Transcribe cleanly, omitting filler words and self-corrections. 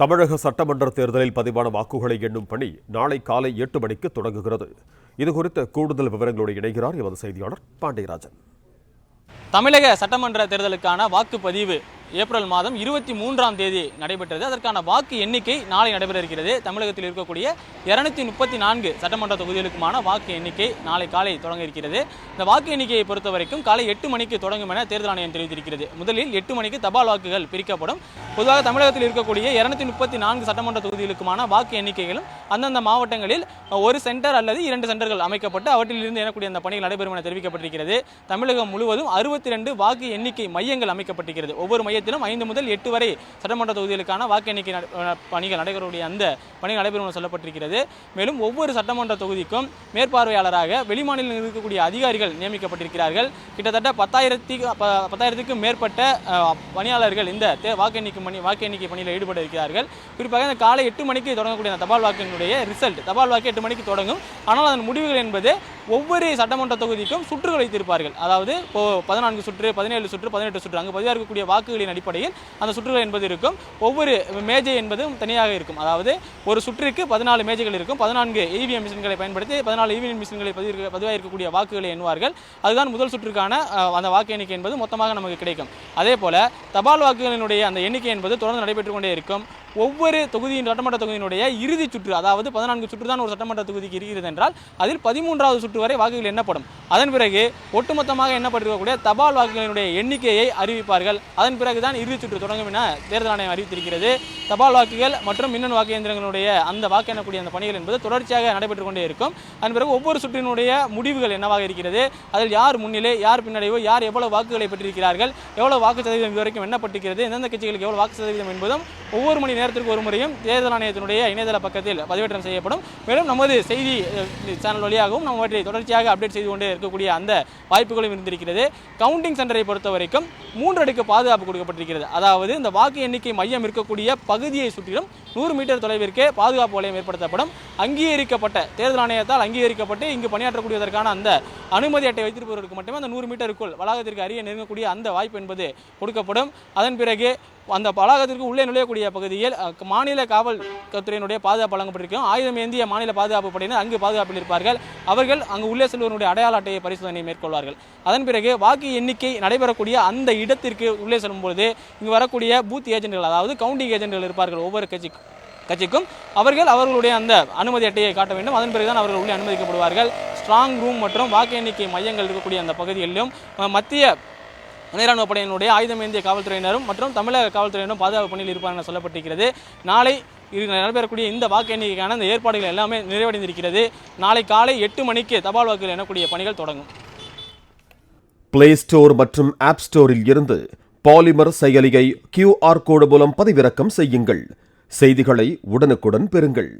தமிழக சட்டமன்ற தேர்தலில் பதிவான வாக்குகளை எண்ணும் பணி நாளை காலை 8 மணிக்கு தொடங்குகிறது. இதுகுறித்த கூடுதல் விவரங்களோடு இணைகிறார் எமது செய்தியாளர் பாண்டியராஜன். தமிழக சட்டமன்ற தேர்தலுக்கான வாக்குப்பதிவு ஏப்ரல் மாதம் 23ஆம் தேதி நடைபெற்றது. அதற்கான வாக்கு எண்ணிக்கை நாளை நடைபெற இருக்கிறது. தமிழகத்தில் இருக்கக்கூடிய 234 சட்டமன்ற தொகுதிகளுக்குமான வாக்கு எண்ணிக்கை நாளை காலை தொடங்க இருக்கிறது. இந்த வாக்கு எண்ணிக்கையை பொறுத்த வரைக்கும் காலை 8 மணிக்கு தொடங்கும் என தேர்தல் ஆணையம் தெரிவித்திருக்கிறது. முதலில் 8 மணிக்கு தபால் வாக்குகள் பிரிக்கப்படும். பொதுவாக தமிழகத்தில் இருக்கக்கூடிய 234 சட்டமன்ற தொகுதிகளுக்குமான வாக்கு எண்ணிக்கைகளும் அந்தந்த மாவட்டங்களில் ஒரு சென்டர் அல்லது 2 சென்டர்கள் அமைக்கப்பட்டு அவற்றில் இருந்து எண்ணக்கூடிய அந்த பணிகள் நடைபெறும் என தெரிவிக்கப்பட்டிருக்கிறது. தமிழகம் முழுவதும் 62 வாக்கு எண்ணிக்கை மையங்கள் அமைக்கப்பட்டிருக்கிறது. ஒவ்வொரு மையத்திலும் 5 முதல் 8 வரை சட்டமன்ற தொகுதிகளுக்கான வாக்கு எண்ணிக்கை பணிகள் நடைபெறக்கூடிய அந்த பணிகள் நடைபெறும் என சொல்லப்பட்டிருக்கிறது. மேலும் ஒவ்வொரு சட்டமன்ற தொகுதிக்கும் மேற்பார்வையாளராக வெளிமாநிலத்தில் இருக்கக்கூடிய அதிகாரிகள் நியமிக்கப்பட்டிருக்கிறார்கள். கிட்டத்தட்ட 10,000க்கும் மேற்பட்ட பணியாளர்கள் இந்த வாக்கு எண்ணிக்கை பணியில் ஈடுபட இருக்கிறார்கள். குறிப்பாக இந்த காலை 8 மணிக்கு தொடங்கக்கூடிய அந்த தபால் வாக்கினுடைய ரிசல்ட், தபால் வாக்கு 8 மணிக்கு தொடங்கும். ஆனால் அதன் முடிவுகள் என்பது ஒவ்வொரு சட்டமன்ற தொகுதிக்கும் சுற்றுகள் வைத்திருப்பார்கள். அதாவது 14 சுற்று, 17 சுற்று, 18 சுற்று அங்கு பதிவாக இருக்கக்கூடிய வாக்குகளின் அடிப்படையில் அந்த சுற்றுகள் என்பது இருக்கும். ஒவ்வொரு மேஜை என்பதும் தனியாக இருக்கும். அதாவது ஒரு சுற்றுக்கு 14 மேஜைகள் இருக்கும். 14 EVM மிஷின்களை பயன்படுத்தி 14 EVM மிஷின்களை பதிவாக இருக்கக்கூடிய வாக்குகளை எண்ணுவார்கள். அதுதான் முதல் சுற்றுக்கான அந்த வாக்கு எண்ணிக்கை என்பது மொத்தமாக நமக்கு கிடைக்கும். அதே போல தபால் வாக்குகளினுடைய அந்த எண்ணிக்கை என்பது தொடர்ந்து நடைபெற்றுக் கொண்டே இருக்கும். ஒவ்வொரு தொகுதியின் சட்டமன்ற தொகுதியினுடைய இறுதி சுற்று, அதாவது 14 சுற்று தான் ஒரு சட்டமன்ற தொகுதிக்கு இருக்கிறது என்றால் அதில் 13வது சுற்று வரை வாக்குகள் எண்ணப்படும். அதன் பிறகு ஒட்டுமொத்தமாக எண்ணப்பட்டிருக்கக்கூடிய தபால் வாக்குகளினுடைய எண்ணிக்கையை அறிவிப்பார்கள். அதன் பிறகுதான் இறுதி சுற்று தொடங்கும் என தேர்தல் ஆணையம் அறிவித்திருக்கிறது. தபால் வாக்குகள் மற்றும் மின்னணு வாக்கு இயந்திரங்களுடைய அந்த வாக்கு எண்ணக்கூடிய அந்த பணிகள் என்பது தொடர்ச்சியாக நடைபெற்றுக் கொண்டே இருக்கும். அதன் பிறகு ஒவ்வொரு சுற்றினுடைய முடிவுகள் என்னவாக இருக்கிறது, அதில் யார் முன்னிலை, யார் பின்னடைவு, யார் எவ்வளவு வாக்குகளை பெற்றிருக்கிறார்கள், எவ்வளவு வாக்கு சதவீதம் இதுவரைக்கும் எண்ணப்பட்டிருக்கிறது, எந்தெந்த கட்சிகளுக்கு எவ்வளவு வாக்கு சதவீதம் என்பதும் ஒவ்வொரு மணி நேரத்திற்கு ஒரு முறையும் தேர்தல் ஆணையத்தினுடைய இணையதள பக்கத்தில் பதிவேற்றம் செய்யப்படும். மேலும் நமது செய்தி சேனல் வழியாகவும் நம்ம அவற்றை தொடர்ச்சியாக அப்டேட் செய்து கொண்டே இருக்கக்கூடிய அந்த வாய்ப்புகளும் இருந்திருக்கிறது. கவுண்டிங் சென்டரை பொறுத்த வரைக்கும் 3 அடுக்கு பாதுகாப்பு கொடுக்கப்பட்டிருக்கிறது. அதாவது இந்த வாக்கு எண்ணிக்கை மையம் இருக்கக்கூடிய பகுதியை சுற்றிலும் 100 மீட்டர் தொலைவிற்கு பாதுகாப்பு வளையம் ஏற்படுத்தப்படும். அங்கீகரிக்கப்பட்ட தேர்தல் ஆணையத்தால் அங்கீகரிக்கப்பட்டு இங்கு பணியாற்றக்கூடியதற்கான அந்த அனுமதி அட்டை வைத்திருப்பவர்களுக்கு மட்டுமே அந்த 100 மீட்டருக்குள் வளாகத்திற்கு அருகே நெருங்கக்கூடிய அந்த வாய்ப்பு என்பது கொடுக்கப்படும். அதன் பிறகு அந்த வளாகத்திற்கு உள்ளே நுழையக்கூடிய பகுதியில் மாநில காவல்துறையினுடைய பாதுகாப்பு வழங்கப்பட்டிருக்கும். ஆயுதம் ஏந்திய மாநில பாதுகாப்பு படையினர் அங்கு பாதுகாப்பில் இருப்பார்கள். அவர்கள் அங்கு உள்ளே செல்வதனுடைய அடையாள அட்டையை பரிசோதனை மேற்கொள்வார்கள். அதன் பிறகு வாக்கு எண்ணிக்கை நடைபெறக்கூடிய அந்த இடத்திற்கு உள்ளே செல்லும்போது இங்கு வரக்கூடிய பூத் ஏஜென்ட்கள், அதாவது கவுண்டிங் ஏஜென்ட்கள் இருப்பார்கள். ஒவ்வொரு கட்சிக்கும் அவர்களுடைய அந்த அனுமதி அட்டையை காட்ட வேண்டும். அதன் பிறகுதான் அவர்கள் உள்ளே அனுமதிக்கப்படுவார்கள். ஸ்ட்ராங் ரூம் மற்றும் வாக்கு எண்ணிக்கை மையங்கள் இருக்கக்கூடிய அந்த பகுதிகளிலும் மத்திய ராணுவ படையினுடைய ஆயுதம் ஏந்திய காவல்துறையினரும் மற்றும் தமிழக காவல்துறையினரும் பாதுகாப்பு பணியில் இருப்பார்கள் என சொல்லப்பட்டிருக்கிறது. நாளை நடைபெறக்கூடிய இந்த வாக்கு எண்ணிக்கைக்கான இந்த ஏற்பாடுகள் எல்லாமே நிறைவடைந்திருக்கிறது. நாளை காலை 8 மணிக்கு தபால் வாக்குகள் எண்ணக்கூடிய பணிகள் தொடங்கும். பிளே ஸ்டோர் மற்றும் ஆப் ஸ்டோரில் இருந்து பாலிமர் செயலியை QR கோடு மூலம் பதிவிறக்கம் செய்யுங்கள். செய்திகளை உடனுக்குடன் பெறுங்கள்.